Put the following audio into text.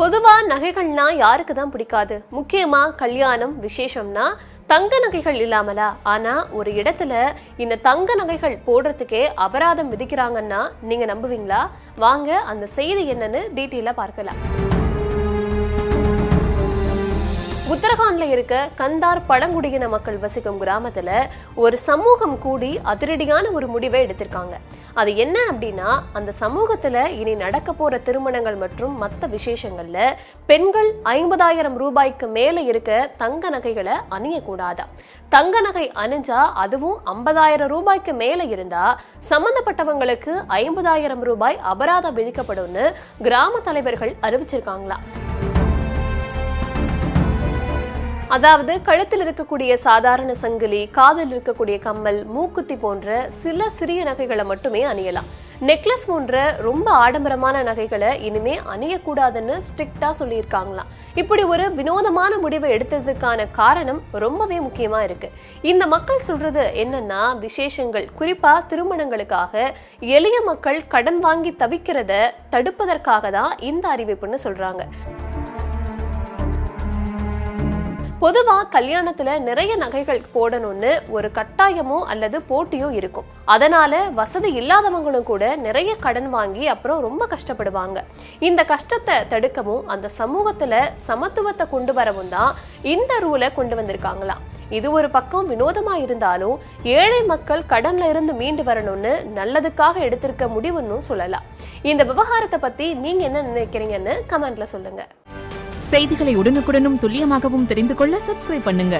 பொதுவா நகைகள்னா யாருக்கு தான் பிடிக்காது? முக்கியமா கல்யாணம் விசேஷம்னா தங்க நகைகள் இல்லாமலா? ஆனா ஒரு இடத்துல இந்த தங்க நகைகள் போடுறதுக்கே அபராதம் விதிக்கிறாங்கன்னா நீங்க நம்புவீங்களா? வாங்க அந்த செய்தி என்னன்னு டீட்டெயிலா பார்க்கலாம். உத்தரகாண்ட்ல இருக்க கந்தார் பழங்குடியின மக்கள் வசிக்கும் கிராமத்துல ஒரு சமூகம் கூடி அதிரடியான ஒரு முடிவை எடுத்திருக்காங்க. அது என்ன அப்படின்னா, அந்த சமூகத்துல இனி நடக்க போற திருமணங்கள் மற்றும் மற்ற விசேஷங்கள்ல பெண்கள் 50,000 ரூபாய்க்கு மேல இருக்க தங்க நகைகளை அணியக்கூடாதா. தங்க நகை அணிஞ்சா, அதுவும் 50,000 ரூபாய்க்கு மேல இருந்தா சம்பந்தப்பட்டவங்களுக்கு 50,000 ரூபாய் அபராதம் விதிக்கப்படும்னு கிராம தலைவர்கள் அறிவிச்சிருக்காங்களா. அதாவது கழுத்தில் இருக்கக்கூடிய சாதாரண சங்கிலி, காதில் இருக்கக்கூடிய கம்மல், மூக்குத்தி போன்ற சில சிறிய நகைகளை மட்டுமே அணியலாம். நெக்லஸ் போன்ற ரொம்ப ஆடம்பரமான நகைகளை இனிமே அணியக்கூடாதுன்னு ஸ்ட்ரிக்டா சொல்லியிருக்காங்களாம். இப்படி ஒரு வினோதமான முடிவை எடுத்ததுக்கான காரணம் ரொம்பவே முக்கியமா இருக்கு. இந்த மக்கள் சொல்றது என்னன்னா, விசேஷங்கள் குறிப்பா திருமணங்களுக்காக எளிய மக்கள் கடன் வாங்கி தவிக்கிறத தடுப்பதற்காக தான் இந்த அறிவிப்புன்னு சொல்றாங்க. பொதுவா கல்யாணத்துல நிறைய நகைகள் போடணும்னு ஒரு கட்டாயமோ அல்லது போட்டியோ இருக்கும். அதனால வசதி இல்லாதவங்களும் கூட நிறைய கடன் வாங்கி அப்புறம் ரொம்ப கஷ்டப்படுவாங்க. இந்த கஷ்டத்தை தடுக்கவும் அந்த சமூகத்துல சமத்துவத்தை கொண்டு வரவும் தான் இந்த ரூலை கொண்டு வந்திருக்காங்களாம். இது ஒரு பக்கம் வினோதமா இருந்தாலும் ஏழை மக்கள் கடன்ல இருந்து மீண்டு வரணும்னு நல்லதுக்காக எடுத்திருக்க முடிவுன்னு சொல்லலாம். இந்த விவகாரத்தை பத்தி நீங்க என்ன நினைக்கிறீங்கன்னு கமெண்ட்ல சொல்லுங்க. செய்திகளை உடனுக்குடனும் துல்லியமாகவும் தெரிந்து கொள்ள சப்ஸ்கிரைப் பண்ணுங்க.